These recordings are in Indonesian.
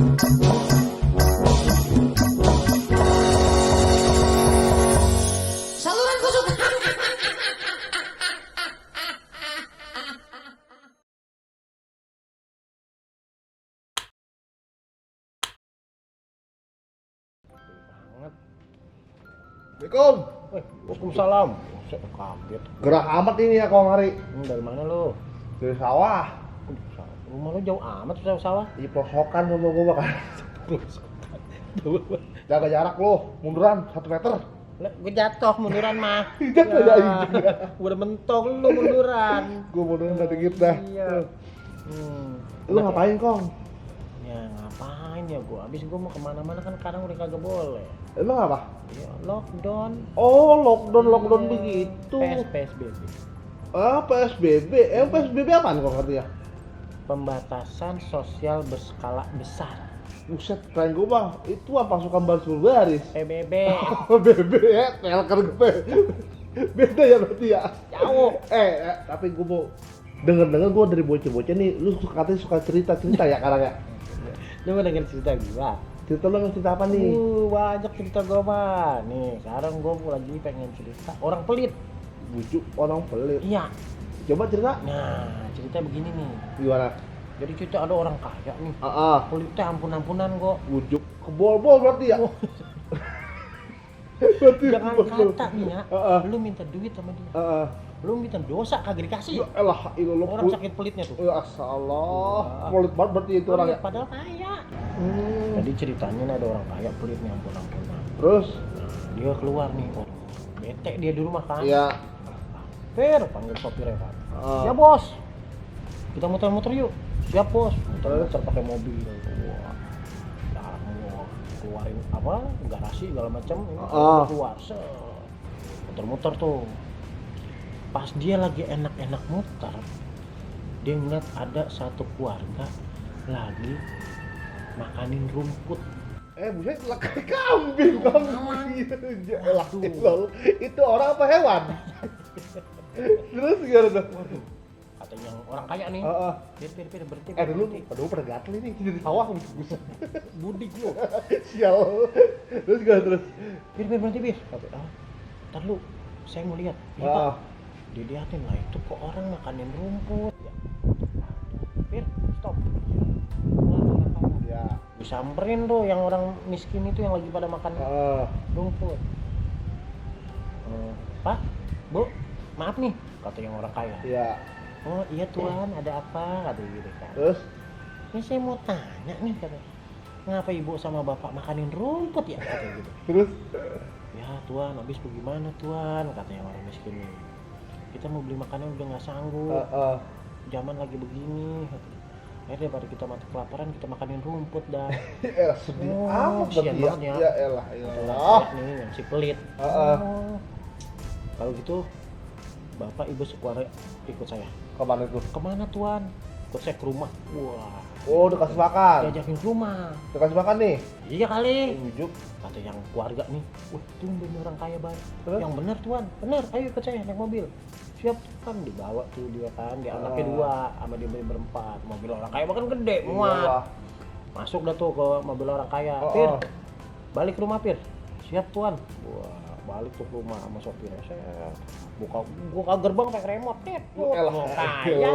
Saluran kesukaan. Banget. Assalamualaikum. Waalaikumsalam. Buset, kaget. Gerah amat ini ya kong hari. Dari mana lu? Dari sawah. Rumah lu jauh amat sawah. Di pelosokan rumah gua kan. Jaga jarak lo, munduran 1 meter. Gue jatuh munduran mah. Jatuh ya, iya. Udah mentok lu munduran. Gua munduran udah dikit dah. Iya. Lu ngapain kong? Ya ngapain ya gua? Abis gua mau kemana-mana kan sekarang udah kagak boleh. Emang apa? Ya lockdown. Oh, lockdown Iya. begitu. PSBB. Ah, PSBB. PSBB apaan kong artinya? Pembatasan sosial berskala besar. Buset, keren gua bang. Itu apa pasukan baris? PBB. BB ya, telker gue. Beda ya berarti ya? Jauh. Tapi gue mau denger gue dari bocah-bocah nih, lu katanya suka cerita ya sekarang ya? Lu mau denger cerita gua? Cerita lu nggak cerita apa nih? Banyak cerita gua mah. Nih, sekarang gua lagi pengen cerita orang pelit. Bujuk orang pelit. Iya. Coba cerita. Nah, cerita begini nih. Gimana? Jadi cerita ada orang kaya nih. Pelitnya ampun-ampunan kok. Bujuk kebol-bol berarti ya? Oh. Berarti Jangan kebol-bol. kata nih ya, lu minta duit sama dia. Lu minta dosa kagak dikasih. Ya elah, ilu Orang sakit pelitnya tuh. Ya asallah, pelit banget berarti itu orang ya? Padahal kaya. Jadi ceritanya nih ada orang kaya pelitnya ampun-ampunan. Terus? Nah, dia keluar nih, waduh, bete dia di rumah kan. Iya. Fir, panggil sopirnya kan. Ya bos, kita muter-muter yuk. Siap bos, muter-muter pakai mobil. Wah, wah, keluarin apa, garasi segala macam. Keluar, muter-muter tuh. Pas dia lagi enak-enak muter, dia ngeliat ada satu keluarga lagi makanin rumput. Buset, lah kayak kambing. Ya elah, itu orang apa hewan? Terus gimana tuh? Waduh, katanya yang orang kaya nih. Pir, berhenti. Aduh, pada gatel ini di sawah. Budik lu. Sial. Terus gimana terus? Pir, berhenti, Pir. Ntar lu, saya mau lihat. Iya, Pak. Dilihatin lah, itu kok orang makanin rumput. Ya. Pir, stop. Ya. Disamperin tuh yang orang miskin itu yang lagi pada makan rumput. Pak, Bu, maaf nih, kata yang orang kaya. Iya. Oh iya tuan, ada apa? Kata gitu kan. Terus? Ini saya mau tanya nih, kata. Ngapa ibu sama bapak makanin rumput ya? Kata gitu. Terus? Ya tuan, habis bagaimana tuan? Kata yang orang miskin ini. Kita mau beli makanan udah nggak sanggup. Zaman lagi begini. Akhirnya daripada kita mati kelaparan, kita makanin rumput dah. Sedih amat sian berarti banget ya. Ya elah. Nih yang si pelit. Kalau gitu, bapak ibu sekeluarga ikut saya. Kemana tuh? Kemana tuan? Ikut saya ke rumah. Wah. Oh, udah kasih makan. Diajakin ke rumah. Udah kasih makan nih. Iya kali. Bujuk. Kata yang keluarga nih, wah tumben orang kaya banget. Terus? Yang benar tuan, benar. Ayo ikut saya naik mobil. Siap kan, dibawa tuh dia kan, dia anaknya 2 sama dia berempat. Mobil orang kaya bahkan gede, muat. Iyalah. Masuk dah tuh ke mobil orang kaya. Pir, balik ke rumah Pir. Siap tuan. Wah, balik tuh ke rumah sama sopirnya. Saya buka gerbang pakai remote. Elah. Kaya,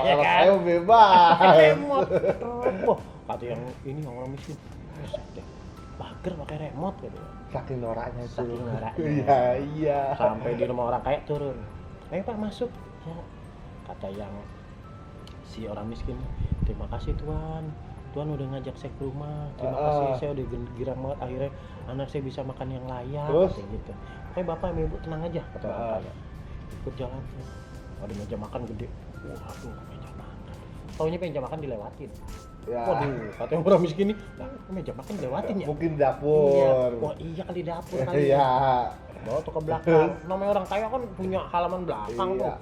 ya kan? Ayo bebas. Remote. Wah, kata yang ini yang orang miskin. Buset deh. Bager pakai remote gitu. Saking noraknya itu. Saking noraknya. Iya. Sampai di rumah orang kaya turun. Ayo Pak masuk. Ya. Kata yang si orang miskin, terima kasih Tuan. Tuan udah ngajak saya ke rumah. Terima kasih, saya udah girang banget akhirnya anak saya bisa makan yang layak. Terus? Kayak gitu. Bapak sama Ibu tenang aja, kata orang kaya. Ikut jalan. Ada meja makan gede. Waduh, meja makan. Taunya meja makan dilewatin. Ya. Waduh, katanya orang miskin nih, meja makan dilewatin ya? Mungkin dapur. Iya. Wah iya kali dapur kali. Iya. Bawa tuh ke belakang. Namanya orang kaya kan punya halaman belakang tuh.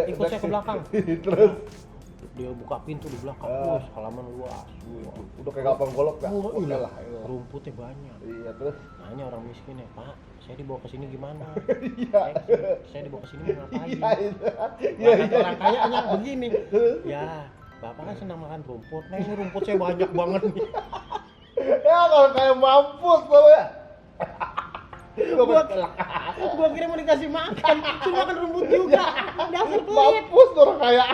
Ikut saya ke belakang. Terus? Dia buka pintu di belakang, terus halaman luas. Udah kayak kapal golok ya? Iya lah. rumputnya banyak. Iya, terus? Nanya orang miskin ya, Pak, saya dibawa ke sini gimana? Iya. Saya dibawa ke sini mau ngapain? Iya. Kata orang kayanya begini. Ya, Bapak kan senang makan rumput. Nah ini rumput saya banyak banget nih. Ya kalau kayak mampus lo ya. Gua kira mau dikasih makan, cuma makan rumput juga. Dasar pelit. Mampus orang kayak.